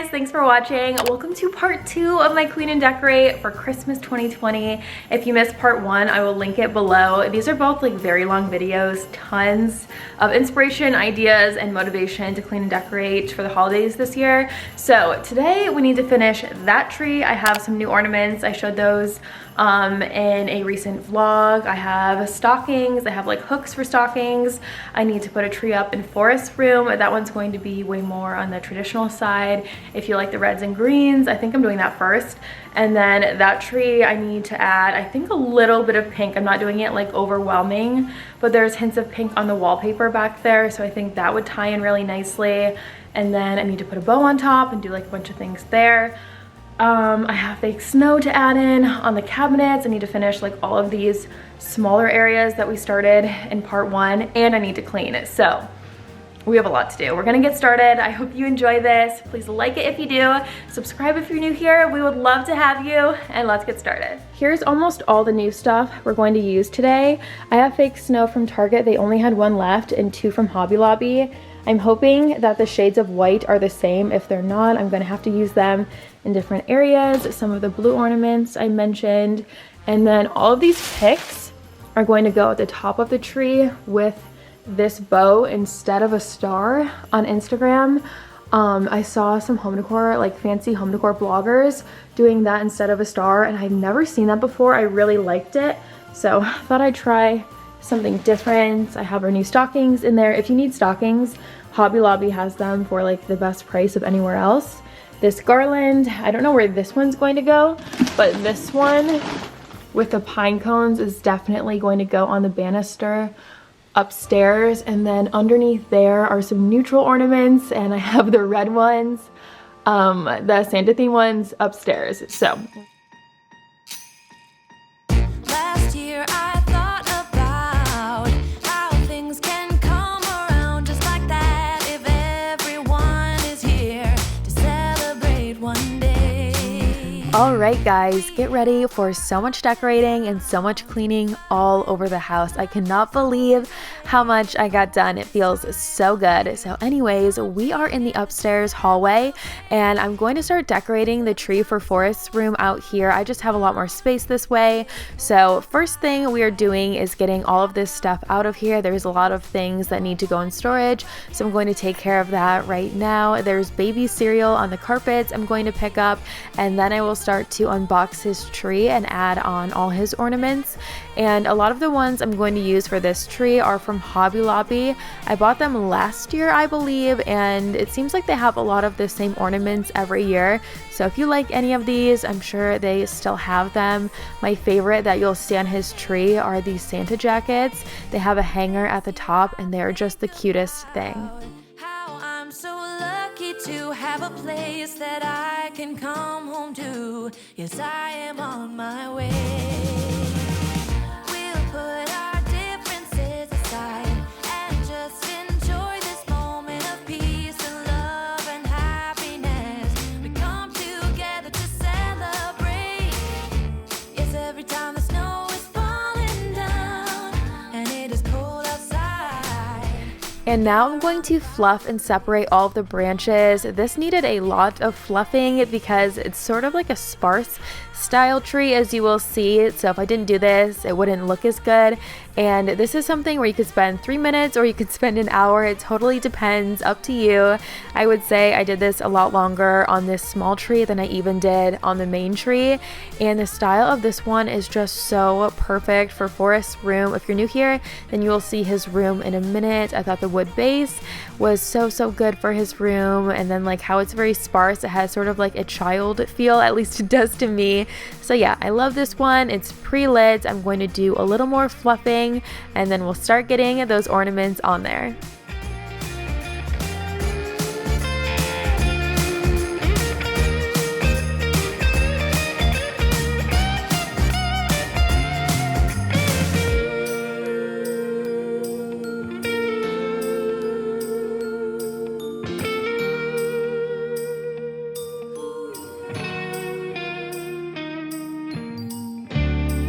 guys, thanks for watching. Welcome to part 2 of my clean and decorate for Christmas 2020. If you missed part 1, I will link it below. These are both like very long videos, tons of inspiration, ideas, and motivation to clean and decorate for the holidays this year. So today we need to finish that tree. I have some new ornaments. I showed those in a recent vlog. I have stockings. I have like hooks for stockings. I need to put a tree up in Forest's room. That one's going to be way more on the traditional side. If you like the reds and greens, I think I'm doing that first. And then that tree, I need to add, I think, a little bit of pink. I'm not doing it like overwhelming, but there's hints of pink on the wallpaper back there. So I think that would tie in really nicely. And then I need to put a bow on top and do like a bunch of things there. I have fake snow to add in on the cabinets. I need to finish like all of these smaller areas that we started in part 1, and I need to clean it. So we have a lot to do. We're gonna get started. I hope you enjoy this. Please like it if you do. Subscribe if you're new here. We would love to have you, and let's get started. Here's almost all the new stuff we're going to use today. I have fake snow from Target. They only had 1 left and 2 from Hobby Lobby. I'm hoping that the shades of white are the same. If they're not, I'm gonna have to use them in different areas. Some of the blue ornaments I mentioned. And then all of these picks are going to go at the top of the tree with this bow instead of a star on Instagram. I saw some home decor, like fancy home decor bloggers doing that instead of a star, and I'd never seen that before. I really liked it. So I thought I'd try something different. I have our new stockings in there. If you need stockings, Hobby Lobby has them for like the best price of anywhere else. This garland, I don't know where this one's going to go, but this one with the pine cones is definitely going to go on the banister upstairs. And then underneath there are some neutral ornaments, and I have the red ones, the Santa theme ones upstairs. So last year I thought about how things can come around just like that if everyone is here to celebrate one day. all right guys, get ready for so much decorating and so much cleaning all over the house. I cannot believe how much I got done. It feels so good. So anyways, we are in the upstairs hallway, and I'm going to start decorating the tree for Forest's room out here. I just have a lot more space this way. So first thing we are doing is getting all of this stuff out of here. There's a lot of things that need to go in storage, so I'm going to take care of that right now. There's baby cereal on the carpets I'm going to pick up, and then I will start to unbox his tree and add on all his ornaments. And a lot of the ones I'm going to use for this tree are from Hobby Lobby. I bought them last year, I believe, and it seems like they have a lot of the same ornaments every year. So if you like any of these, I'm sure they still have them. My favorite that you'll see on his tree are these Santa jackets. They have a hanger at the top, and they're just the cutest thing. How I'm so lucky to have a place that I can come home to. Yes, I am on my way. We'll put our differences aside and just enjoy this moment of peace and love and happiness. We come together to celebrate. Yes, every time the snow is falling down and it is cold outside. And now I'm going to fluff and separate all of the branches. This needed a lot of fluffing because it's sort of like a sparse style tree, as you will see. So if I didn't do this, it wouldn't look as good. And this is something where you could spend 3 minutes or you could spend an hour. It totally depends, up to you. I would say I did this a lot longer on this small tree than I even did on the main tree. And the style of this one is just so perfect for Forest's room. If you're new here, then you will see his room in a minute. I thought the wood base was so good for his room, and then like how it's very sparse, it has sort of like a child feel, at least it does to me. So yeah, I love this one. It's pre-lit. I'm going to do a little more fluffing, and then we'll start getting those ornaments on there.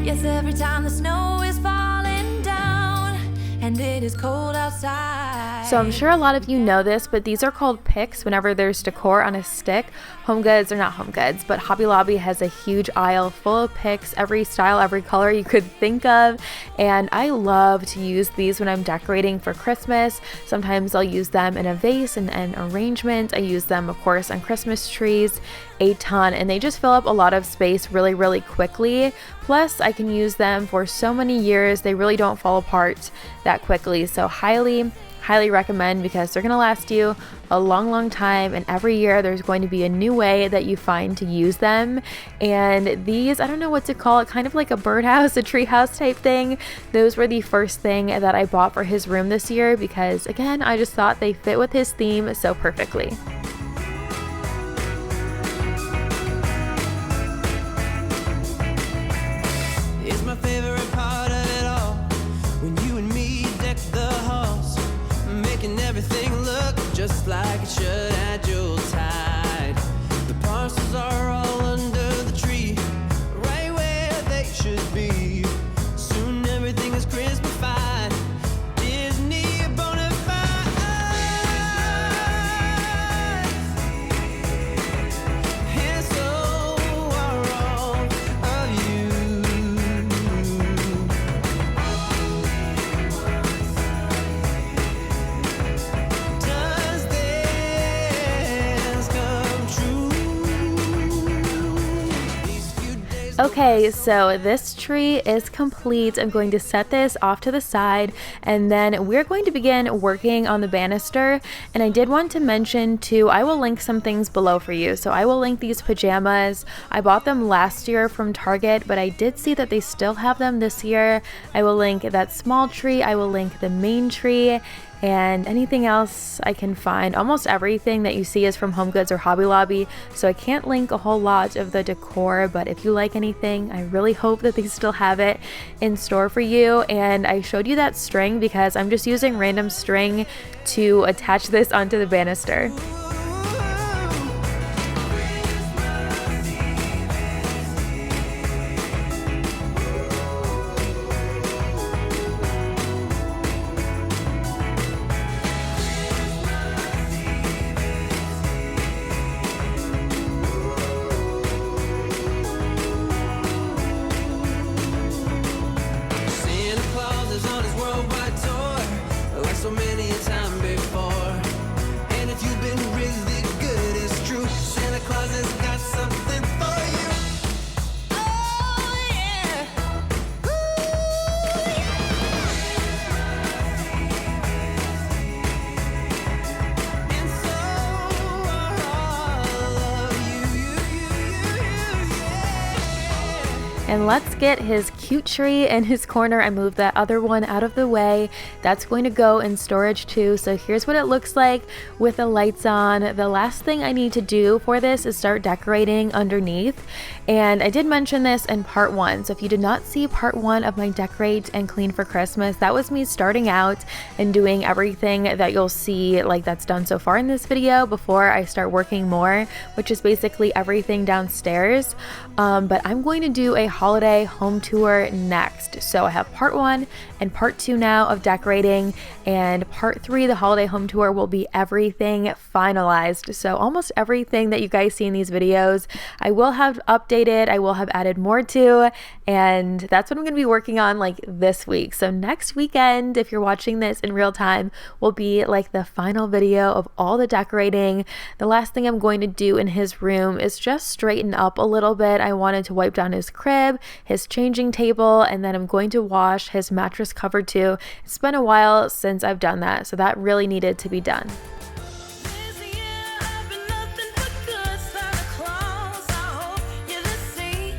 Yes, every time the snow is falling down and it is cold outside. So I'm sure a lot of you know this, but these are called picks whenever there's decor on a stick. Home Goods, or not Home Goods, but Hobby Lobby has a huge aisle full of picks, every style, every color you could think of. And I love to use these when I'm decorating for Christmas. Sometimes I'll use them in a vase and an arrangement. I use them, of course, on Christmas trees a ton, and they just fill up a lot of space really, really quickly. Plus, I can use them for so many years. They really don't fall apart that quickly. So highly recommend, because they're gonna last you a long time, and every year there's going to be a new way that you find to use them. And these, I don't know what to call it, kind of like a birdhouse, a treehouse type thing. Those were the first thing that I bought for his room this year, because again, I just thought they fit with his theme so perfectly. It's my favorite part of it all, when you and me deck the halls, making everything look just like it should at Yuletide. The parcels are all under the tree, right where they should be. Soon everything is Christmas-fied, Disney bona fide. And so are all of you. Does this come true? These few days. Okay, so this tree is complete. I'm going to set this off to the side, and then we're going to begin working on the banister. And I did want to mention too, I will link some things below for you. So I will link these pajamas. I bought them last year from Target, but I did see that they still have them this year. I will link that small tree. I will link the main tree, and anything else I can find. Almost everything that you see is from Home Goods or Hobby Lobby, so I can't link a whole lot of the decor, but if you like anything, I really hope that they still have it in store for you. And I showed you that string because I'm just using random string to attach this onto the banister. Santa Claus is on his worldwide tour, like so many a time before. And if you've been really good, it's true, Santa Claus has got something for you. Oh yeah. And so are all of you. And let's get his cute tree in his corner. I moved that other one out of the way. That's going to go in storage too. So here's what it looks like with the lights on. The last thing I need to do for this is start decorating underneath. And I did mention this in part 1. So if you did not see part 1 of my decorate and clean for Christmas, that was me starting out and doing everything that you'll see like that's done so far in this video before I start working more, which is basically everything downstairs. But I'm going to do a holiday home tour next. So I have part 1 and part 2 now of decorating, and part 3, the holiday home tour, will be everything finalized. So almost everything that you guys see in these videos, I will have updated, I will have added more to, and that's what I'm going to be working on like this week. So next weekend, if you're watching this in real time, will be like the final video of all the decorating. The last thing I'm going to do in his room is just straighten up a little bit. I wanted to wipe down his crib, his changing table, and then I'm going to wash his mattress cover too. It's been a while since I've done that, so that really needed to be done. This year I've been nothing but good, Santa Claus. I hope you're the same,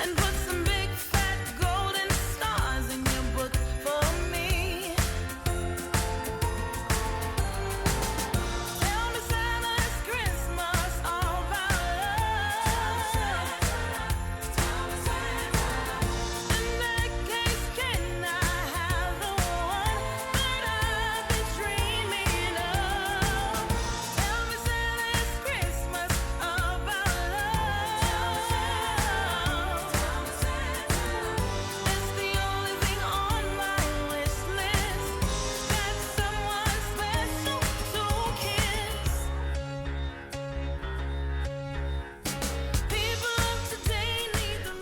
and put some big fat golden stars in your book for me. Tell me, Santa, is Christmas all about love? In that case, can I have the one that I've been dreaming of?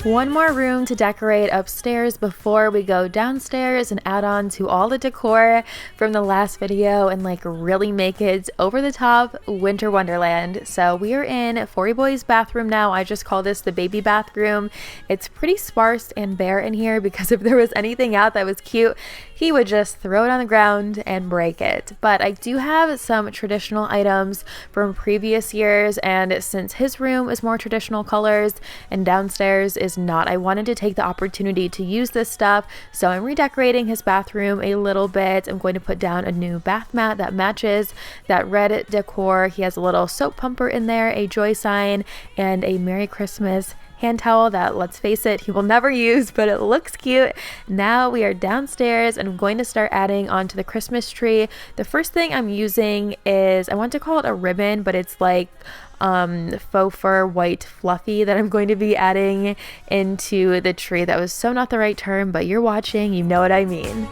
One more room to decorate upstairs before we go downstairs and add on to all the decor from the last video and like really make it over the top winter wonderland. So we are in Forey Boy's bathroom now. I just call this the baby bathroom. It's pretty sparse and bare in here because if there was anything out that was cute, he would just throw it on the ground and break it. But I do have some traditional items from previous years, and since his room is more traditional colors and downstairs is not, I wanted to take the opportunity to use this stuff. So I'm redecorating his bathroom a little bit. I'm going to put down a new bath mat that matches that red decor. He has a little soap pumper in there, a joy sign, and a Merry Christmas hand towel that, let's face it, he will never use, but it looks cute. Now we are downstairs and I'm going to start adding onto the Christmas tree. The first thing I'm using is, I want to call it a ribbon, but it's like faux fur white fluffy that I'm going to be adding into the tree. That was so not the right term, but you're watching, you know what I mean.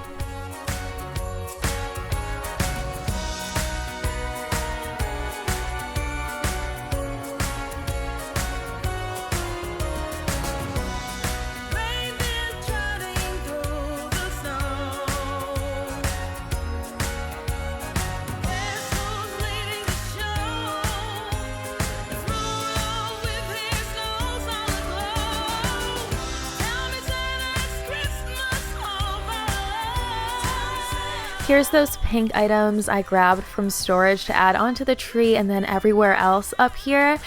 Here's those pink items I grabbed from storage to add onto the tree and then everywhere else up here.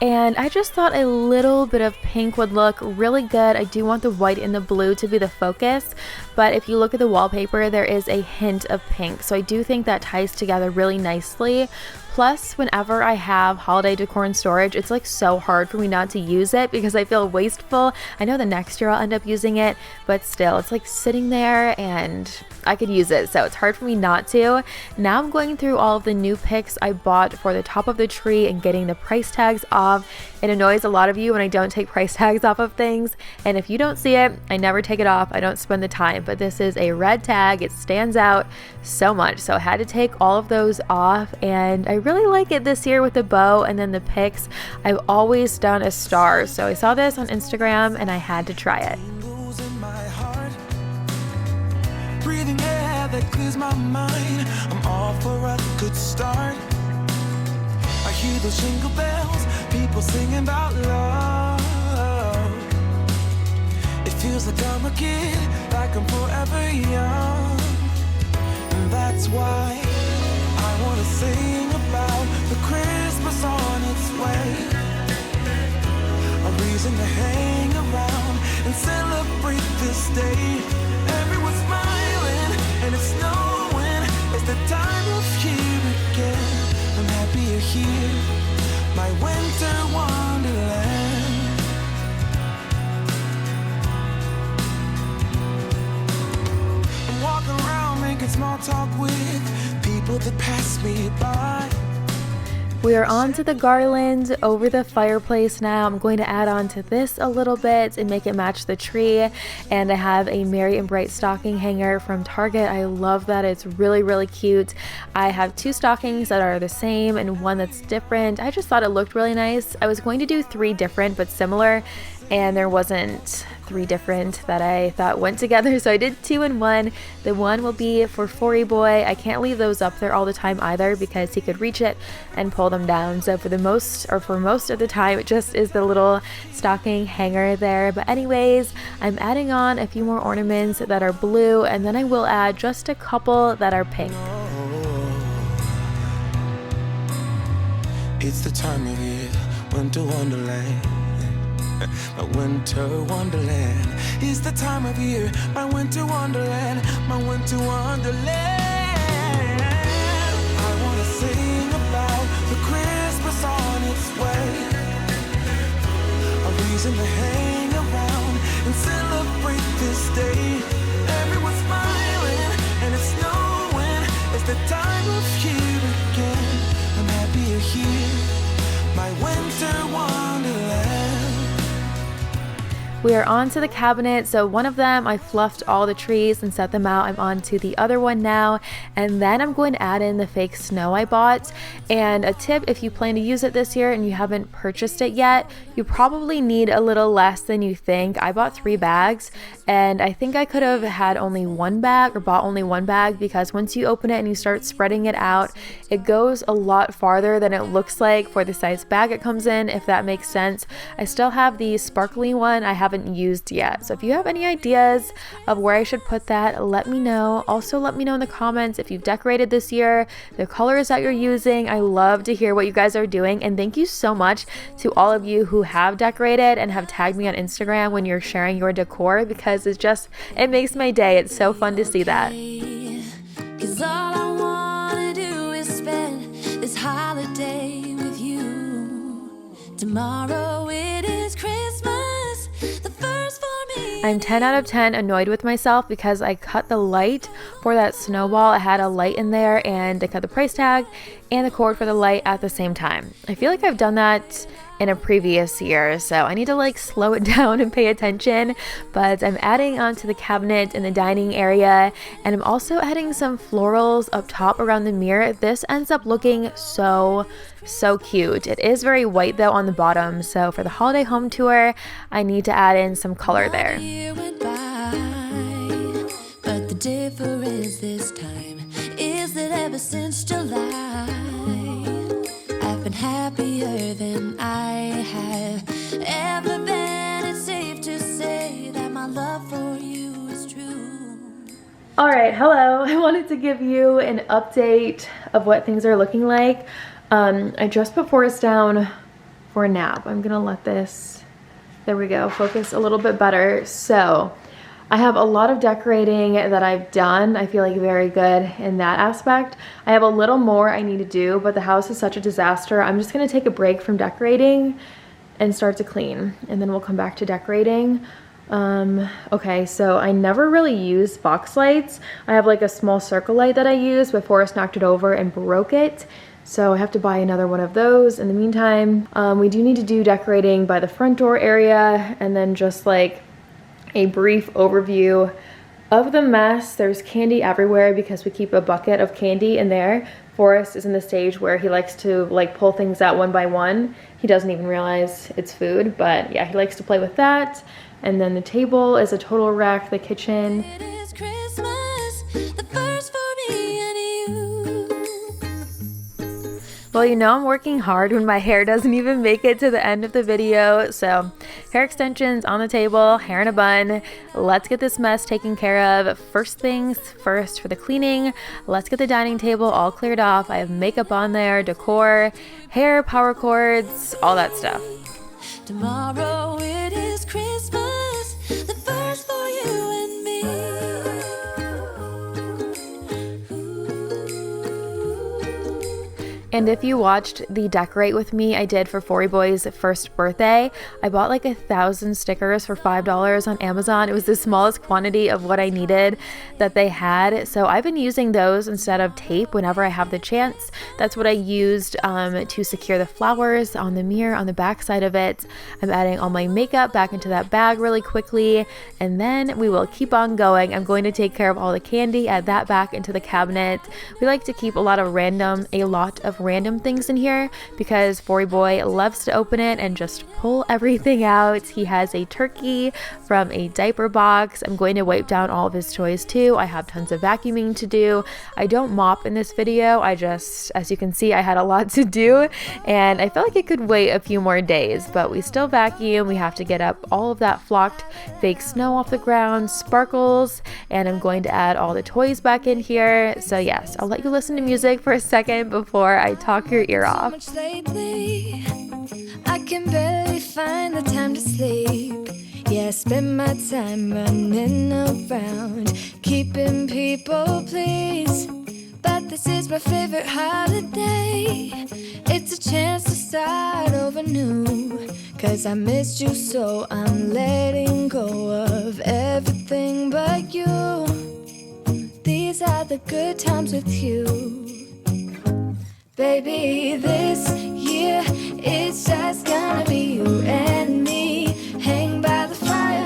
And I just thought a little bit of pink would look really good. I do want the white and the blue to be the focus, but if you look at the wallpaper, there is a hint of pink. So I do think that ties together really nicely. Plus, whenever I have holiday decor in storage, it's like so hard for me not to use it because I feel wasteful. I know the next year I'll end up using it, but still, it's like sitting there and I could use it, so it's hard for me not to. Now I'm going through all of the new picks I bought for the top of the tree and getting the price tags off. It annoys a lot of you when I don't take price tags off of things, and if you don't see it, I never take it off. I don't spend the time, but this is a red tag. It stands out so much, so I had to take all of those off, and I really like it this year with the bow and then the picks. I've always done a star, so I saw this on Instagram and I had to try it. Breathing air that clears my mind. I'm all for a good start. I hear those jingle bells, people singing about love. It feels like I'm a kid, like I'm forever young. And that's why I wanna sing about the Christmas on its way. A reason to hang around and celebrate this day. Everyone's smiling and it's snowing. It's the time of year again. I'm happy you're here, my winter wonderland. I'm walking around making small talk with people that pass me by. We are on to the garland over the fireplace now. I'm going to add on to this a little bit and make it match the tree. And I have a Merry and Bright stocking hanger from Target. I love that. It's really, really cute. I have two stockings that are the same and one that's different. I just thought it looked really nice. I was going to do 3 different but similar, and there wasn't 3 different that I thought went together, so I did 2 in 1. The one will be for Forey Boy. I can't leave those up there all the time either because he could reach it and pull them down. So for most of the time, it just is the little stocking hanger there. But anyways, I'm adding on a few more ornaments that are blue, and then I will add just a couple that are pink. It's the time of year, winter wonderland. My winter wonderland. It's the time of year, my winter wonderland, my winter wonderland. I wanna sing about the Christmas on its way. A reason to hang around and celebrate this day. Everyone's smiling and it's snowing. It's the time of year again. I'm happy you're here, my winter wonderland. We are on to the cabinet. So one of them, I fluffed all the trees and set them out. I'm on to the other one now. And then I'm going to add in the fake snow I bought. And a tip, if you plan to use it this year and you haven't purchased it yet, you probably need a little less than you think. I bought 3 bags, and I think I could have had only 1 bag or bought only 1 bag, because once you open it and you start spreading it out, it goes a lot farther than it looks like for the size bag it comes in, if that makes sense. I still have the sparkly one I haven't used yet. So if you have any ideas of where I should put that, let me know. Also, let me know in the comments if you've decorated this year, the colors that you're using. I love to hear what you guys are doing, and thank you so much to all of you who have decorated and have tagged me on Instagram when you're sharing your decor, because it makes my day. It's so fun to see that. 'Cause all I wanna do is spend this holiday with you. Tomorrow it is Christmas, the first for me. I'm 10 out of 10 annoyed with myself because I cut the light for that snowball. I had a light in there, and I cut the price tag and the cord for the light at the same time. I feel like I've done that in a previous year, so I need to like slow it down and pay attention. But I'm adding onto the cabinet in the dining area, and I'm also adding some florals up top around the mirror. This ends up looking so cute. It is very white though on the bottom, so for the holiday home tour I need to add in some color there. But the difference this time is that ever since July, I've been happier than I have ever been. It's safe to say that my love for you is true. All right, hello. I wanted to give you an update of what things are looking like. I just put Forrest down for a nap. I'm gonna let this, there we go, focus a little bit better. So I have a lot of decorating that I've done. I feel like very good in that aspect. I have a little more I need to do, but the house is such a disaster. I'm just gonna take a break from decorating and start to clean, and then we'll come back to decorating. Okay, so I never really use box lights. I have like a small circle light that I use, but Forrest knocked it over and broke it. So I have to buy another one of those. In the meantime, we do need to do decorating by the front door area, and then just like a brief overview of the mess. There's candy everywhere because we keep a bucket of candy in there. Forrest is in the stage where he likes to like pull things out one by one. He doesn't even realize it's food, but yeah, he likes to play with that. And then the table is a total wreck, the kitchen. It is Christmas, the first for me and you. Well, you know I'm working hard when my hair doesn't even make it to the end of the video. So hair extensions on the table, hair in a bun. Let's get this mess taken care of. First things first for the cleaning. Let's get the dining table all cleared off. I have makeup on there, decor, hair, power cords, all that stuff. Tomorrow it is Christmas, the first for you and me. And if you watched the decorate with me I did for Fory Boy's first birthday, I bought like 1,000 stickers for $5 on Amazon. It was the smallest quantity of what I needed that they had. So I've been using those instead of tape whenever I have the chance. That's what I used to secure the flowers on the mirror on the back side of it. I'm adding all my makeup back into that bag really quickly, and then we will keep on going. I'm going to take care of all the candy, add that back into the cabinet. We like to keep a lot of random things in here because Fory Boy loves to open it and just pull everything out. He has a turkey from a diaper box. I'm going to wipe down all of his toys too. I have tons of vacuuming to do. I don't mop in this video. I just, as you can see, I had a lot to do and I felt like it could wait a few more days, but we still vacuum. We have to get up all of that flocked fake snow off the ground, sparkles, and I'm going to add all the toys back in here. So yes, I'll let you listen to music for a second before I talk your ear off. So much lately, I can barely find the time to sleep. Yeah, I spend my time running around, keeping people pleased. But this is my favorite holiday. It's a chance to start over new. 'Cause I missed you, so I'm letting go of everything but you. These are the good times with you. Baby, this year it's just gonna be you and me. Hang by the fire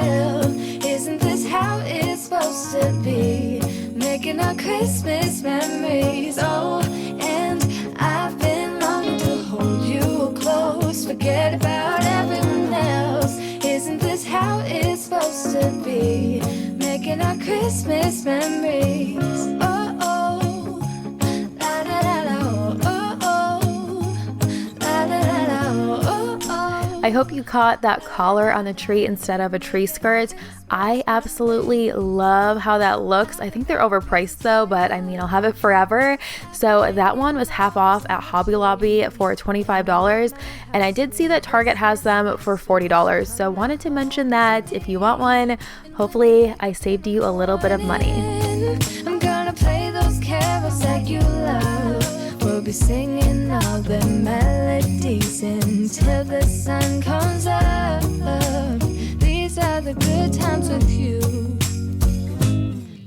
chill. Isn't this how it's supposed to be? Making our Christmas memories. Oh, and I've been longing to hold you close. Forget about everyone else. Isn't this how it's supposed to be? Making our Christmas memories. Oh, oh, la da da da, oh, oh, la da da da, oh, oh. I hope you caught that collar on the tree instead of a tree skirt. I absolutely love how that looks. I think they're overpriced though, but I mean, I'll have it forever. So that one was half off at Hobby Lobby for $25. And I did see that Target has them for $40. So wanted to mention that if you want one, hopefully I saved you a little bit of money. I'm gonna play those carols that you love. We'll be singing all the melodies until the sun comes up. These are the good times with you.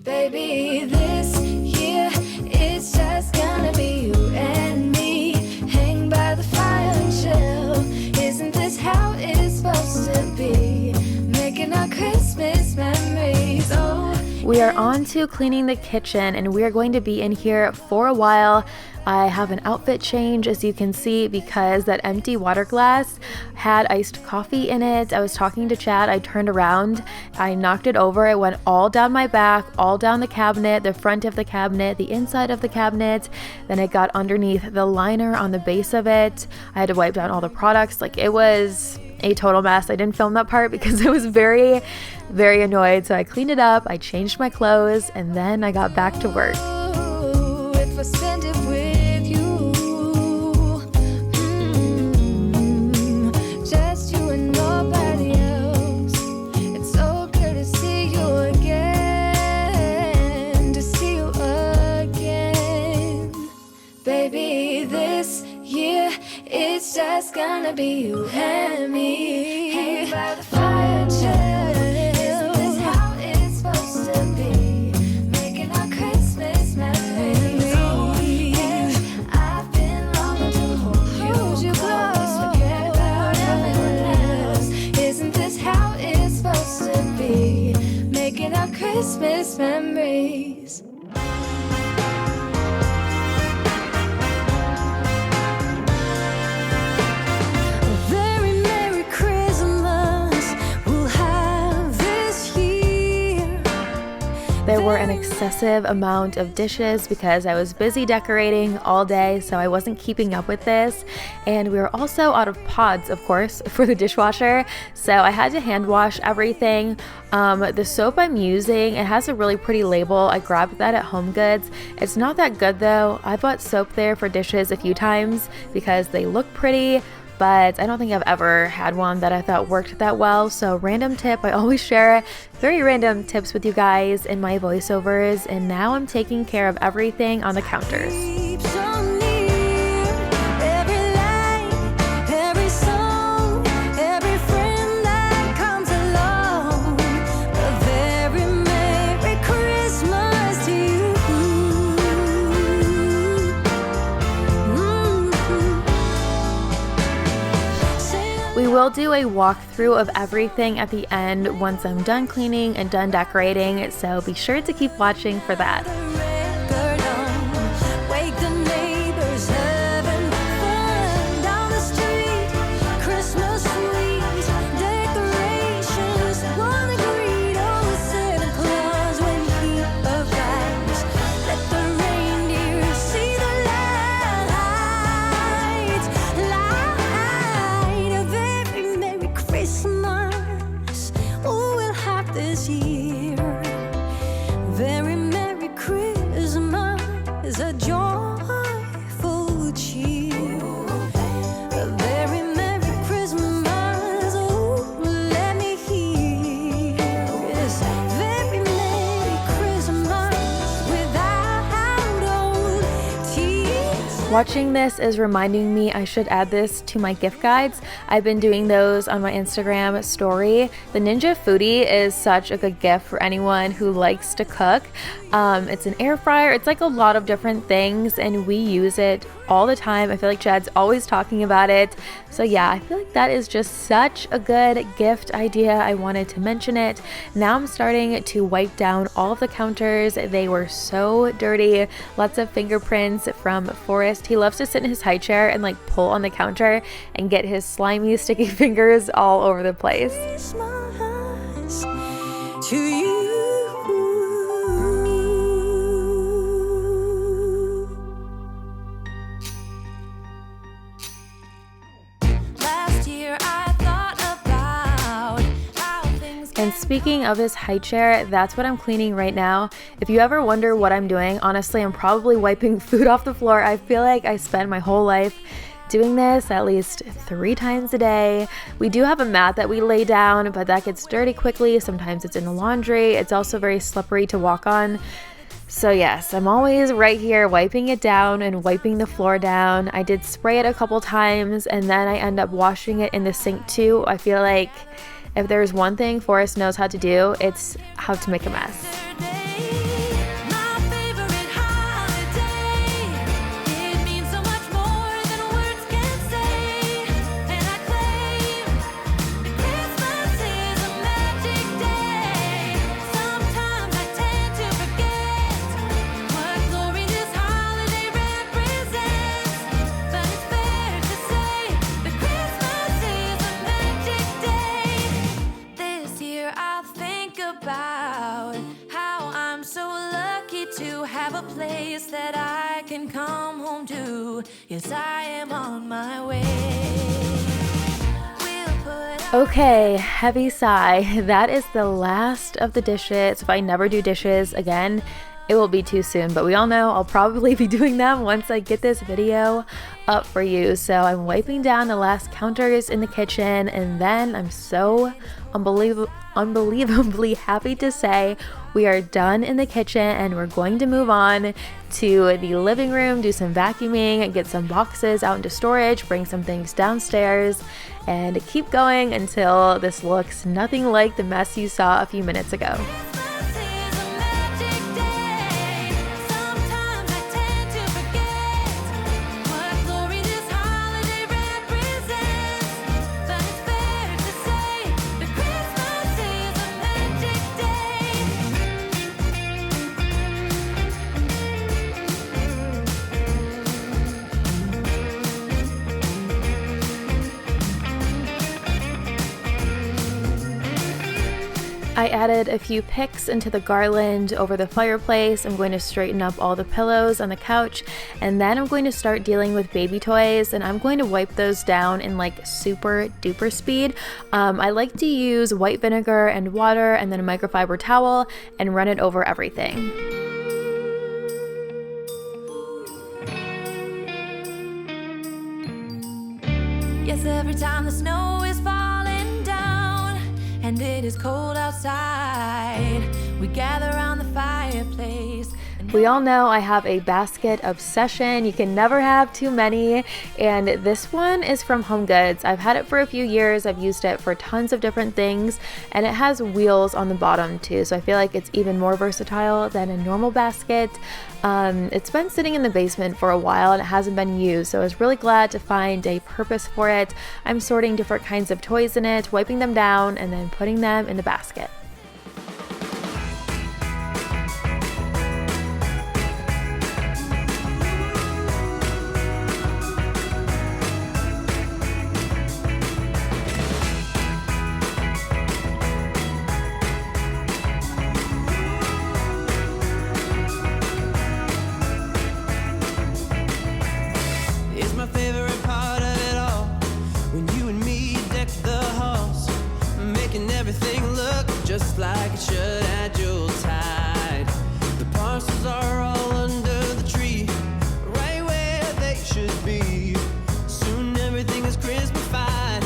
Baby, this year it's just gonna be you and me. Hang by the fire and chill. Isn't this how it's supposed to be? Making our Christmas memories. Oh, We are on to cleaning the kitchen and we are going to be in here for a while. I have an outfit change, as you can see, because that empty water glass had iced coffee in it. I was talking to Chad, I turned around, I knocked it over, it went all down my back, all down the cabinet, the front of the cabinet, the inside of the cabinet, then it got underneath the liner on the base of it. I had to wipe down all the products. Like, it was a total mess. I didn't film that part because I was very, very annoyed. So I cleaned it up, I changed my clothes, and then I got back to work. if I spend it with you, just you and nobody else. It's so good to see you again, to see you again. Baby, this year it's just gonna be you and me. Hang by the fire, chill. Isn't this how it's supposed to be? Making our Christmas memories. Oh, yeah. I've been longing to hold you close. Forget about everyone else. Isn't this how it's supposed to be? Making our Christmas memories. Very Merry Christmas we'll have this year. There were an excessive amount of dishes because I was busy decorating all day, so I wasn't keeping up with this. And we were also out of pods, of course, for the dishwasher, so I had to hand wash everything. The soap I'm using, it has a really pretty label. I grabbed that at HomeGoods. It's not that good though. I bought soap there for dishes a few times because they look pretty, but I don't think I've ever had one that I thought worked that well. So random tip, I always share very random tips with you guys in my voiceovers, and now I'm taking care of everything on the counters. Keep so near. Every light, every song, every friend that comes along. A very Merry Christmas to you. We will do a walkthrough of everything at the end once I'm done cleaning and done decorating, so be sure to keep watching for that. Wake the neighbors, having fun down the street. Christmas trees, decorations, wanna greet old Santa Claus when he arrives. Let the reindeer see the lights, light a very Merry Christmas. Oh, we'll have this year. Very Merry Christmas, a joyful cheer. A very Merry Christmas, oh, let me hear. Yes, very Merry Christmas without old tears. Watching this is reminding me I should add this to my gift guides. I've been doing those on my Instagram story. The Ninja Foodie is such a good gift for anyone who likes to cook. It's an air fryer. It's like a lot of different things, and we use it all the time. I feel like Chad's always talking about it. So yeah, I feel like that is just such a good gift idea. I wanted to mention it. Now I'm starting to wipe down all of the counters. They were so dirty. Lots of fingerprints from Forrest. He loves to sit in his high chair and like pull on the counter and get his slimy, sticky fingers all over the place. Christmas to you. Last year I thought about how things And speaking of his high chair, that's what I'm cleaning right now. If you ever wonder what I'm doing, honestly, I'm probably wiping food off the floor. I feel like I spent my whole life doing this at least 3 times a day. We do have a mat that we lay down, but that gets dirty quickly. Sometimes it's in the laundry. It's also very slippery to walk on. So yes, I'm always right here wiping it down and wiping the floor down. I did spray it a couple times and then I end up washing it in the sink too. I feel like if there's one thing Forrest knows how to do, it's how to make a mess. my favorite holiday. It means so much more than words can say. And I claim that Christmas is a magic day. Sometimes I tend to forget what glory this holiday represents. But it's fair to say that Christmas is a magic day. This year I'll think about how I'm so lucky to have a place that I can come home to. Yes, I am on my way. We'll put Okay, heavy sigh. That is the last of the dishes. If I never do dishes again, it will be too soon, but we all know I'll probably be doing them once I get this video up for you. So I'm wiping down the last counters in the kitchen, and then I'm so unbelievably happy to say we are done in the kitchen and we're going to move on to the living room, do some vacuuming, get some boxes out into storage, bring some things downstairs, and keep going until this looks nothing like the mess you saw a few minutes ago. Christmas is a magic day. Sometimes I tend to forget what glory this holiday represents. But it's fair to say that Christmas is a magic I added a few picks into the garland over the fireplace. I'm going to straighten up all the pillows on the couch, and then I'm going to start dealing with baby toys, and I'm going to wipe those down in like super duper speed. I like to use white vinegar and water and then a microfiber towel and run it over everything. Yes, every time the snow is falling down and it is cold outside, we gather around the fireplace. We all know I have a basket obsession. You can never have too many, and this one is from Home Goods. I've had it for a few years. I've used it for tons of different things, and it has wheels on the bottom too, so I feel like it's even more versatile than a normal basket. It's been sitting in the basement for a while and it hasn't been used, so I was really glad to find a purpose for it. I'm sorting different kinds of toys in it, wiping them down, and then putting them in the basket. It's my favorite part of it all. When you and me deck the halls, making everything look just like it should at Yuletide. The parcels are all under the tree, right where they should be. Soon everything is Christmas-fied.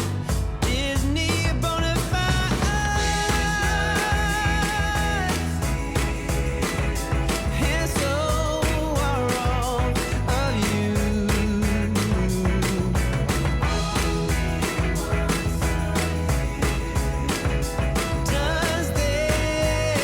Disney bona fide. And so are all of you. Does there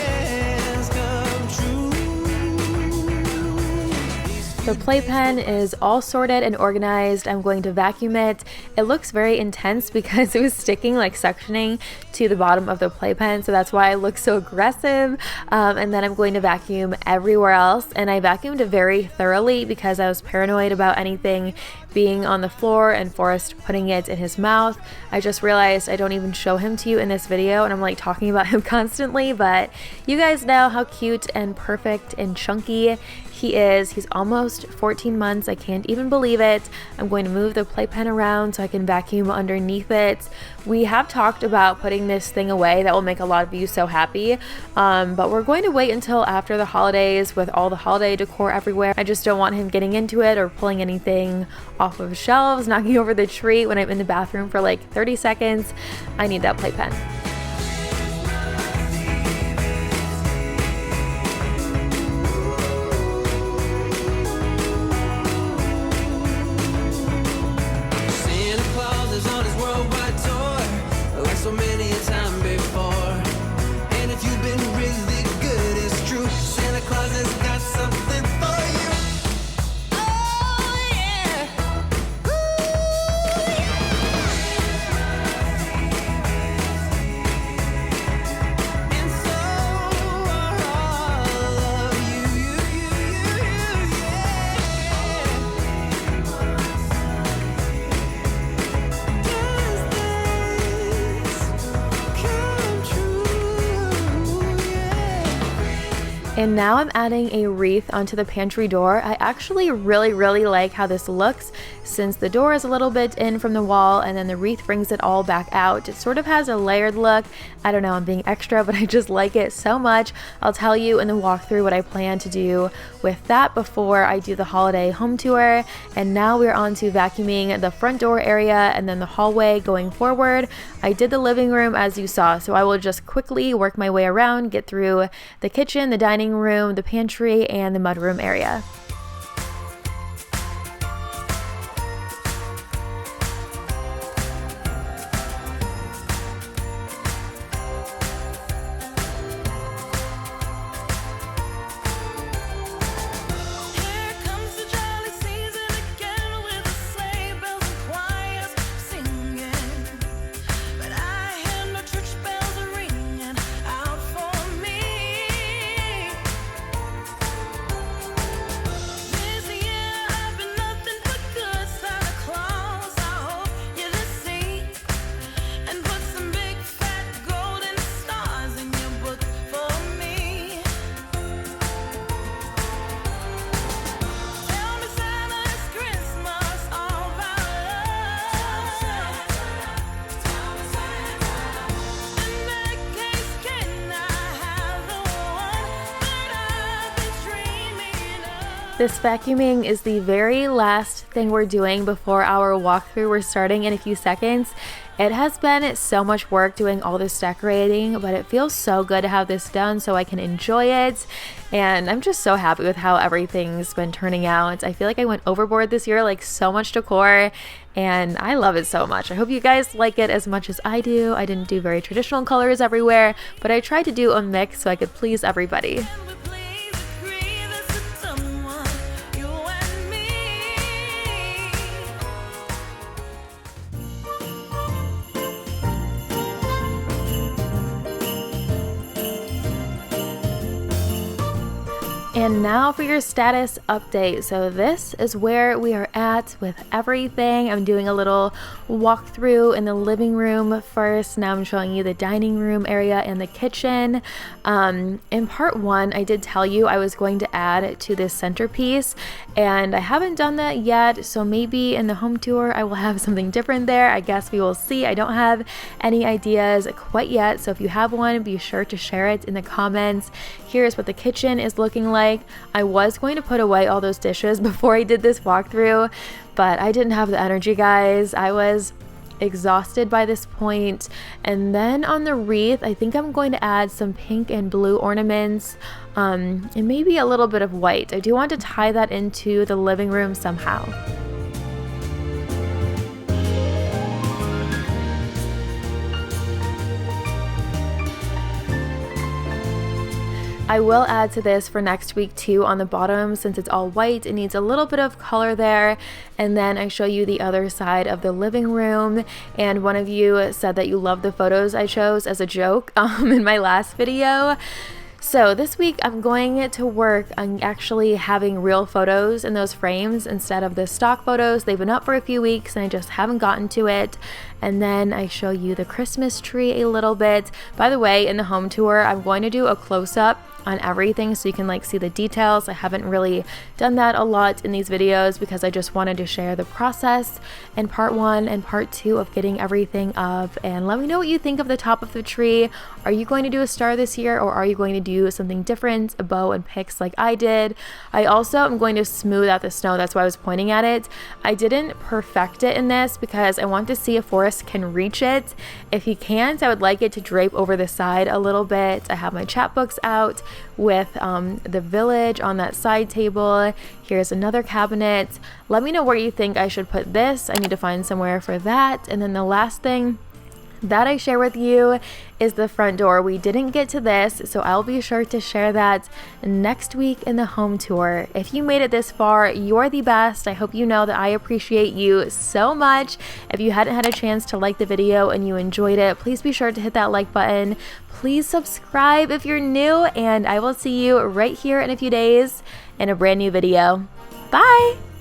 The playpen is all sorted and organized. I'm going to vacuum it. It looks very intense because it was sticking, like suctioning to the bottom of the playpen, so that's why it looks so aggressive. And then I'm going to vacuum everywhere else, and I vacuumed it very thoroughly because I was paranoid about anything being on the floor and Forrest putting it in his mouth. I just realized I don't even show him to you in this video, and I'm like talking about him constantly, but you guys know how cute and perfect and chunky he is. He's almost 14 months. I can't even believe it. I'm going to move the playpen around so I can vacuum underneath it. We have talked about putting this thing away. That will make a lot of you so happy. But we're going to wait until after the holidays with all the holiday decor everywhere. I just don't want him getting into it or pulling anything off of shelves, knocking over the tree when I'm in the bathroom for like 30 seconds. I need that playpen. So many a time before, and if you've been really good, it's true. Santa Claus has got something for you. Oh yeah, ooh, yeah. And so all of you, And now I'm adding a wreath onto the pantry door. I actually really like how this looks, since the door is a little bit in from the wall and then the wreath brings it all back out. It sort of has a layered look. I don't know, I'm being extra, but I just like it so much. I'll tell you in the walkthrough what I plan to do with that before I do the holiday home tour. And now we're on to vacuuming the front door area and then the hallway going forward. I did the living room as you saw, so I will just quickly work my way around, get through the kitchen, the dining room, the pantry, and the mudroom area. Here comes the jolly season again with the sleigh bells and choirs singing. But I hear no church bells ringing out for me. This year I've been nothing but good, Santa Claus. I hope you see and put some big fat golden stars in your book for me. Tell me, Santa, is Christmas all about love? In that case, can I have the one that I've been dreaming of? This vacuuming is the very last thing we're doing before our walkthrough. We're starting in a few seconds. It has been so much work doing all this decorating, but it feels so good to have this done so I can enjoy it. And I'm just so happy with how everything's been turning out. I feel like I went overboard this year, like so much decor, and I love it so much. I hope you guys like it as much as I do. I didn't do very traditional colors everywhere, but I tried to do a mix so I could please everybody. Can we please agree this is someone, you and me? And now for your status update. So this is where we are at with everything. I'm doing a little walkthrough in the living room first. Now I'm showing you the dining room area and the kitchen. In part one, I did tell you I was going to add to this centerpiece, and I haven't done that yet. So maybe in the home tour, I will have something different there. I guess we will see. I don't have any ideas quite yet. So if you have one, be sure to share it in the comments. Here's what the kitchen is looking like. I was going to put away all those dishes before I did this walkthrough, but I didn't have the energy, guys. I was exhausted by this point. And then on the wreath, I think I'm going to add some pink and blue ornaments, and maybe a little bit of white. I do want to tie that into the living room somehow. I will add to this for next week too on the bottom, since it's all white, it needs a little bit of color there. And then I show you the other side of the living room, and one of you said that you love the photos I chose as a joke in my last video. So this week I'm going to work on actually having real photos in those frames instead of the stock photos. They've been up for a few weeks and I just haven't gotten to it. And then I show you the Christmas tree a little bit. By the way, in the home tour, I'm going to do a close-up on everything so you can like see the details. I haven't really done that a lot in these videos because I just wanted to share the process in part 1 and part 2 of getting everything up. And let me know what you think of the top of the tree. Are you going to do a star this year, or are you going to do something different, a bow and picks like I did? I also am going to smooth out the snow. That's why I was pointing at it. I didn't perfect it in this because I want to see if Forrest can reach it. If he can't, I would like it to drape over the side a little bit. I have my chapbooks out with the village on that side table. Here's another cabinet. Let me know where you think I should put this. I need to find somewhere for that. And then the last thing that I share with you is the front door. We didn't get to this, so I'll be sure to share that next week in the home tour. If you made it this far, you're the best. I hope you know that I appreciate you so much. If you hadn't had a chance to like the video and you enjoyed it, please be sure to hit that like button. Please subscribe if you're new, and I will see you right here in a few days in a brand new video. Bye!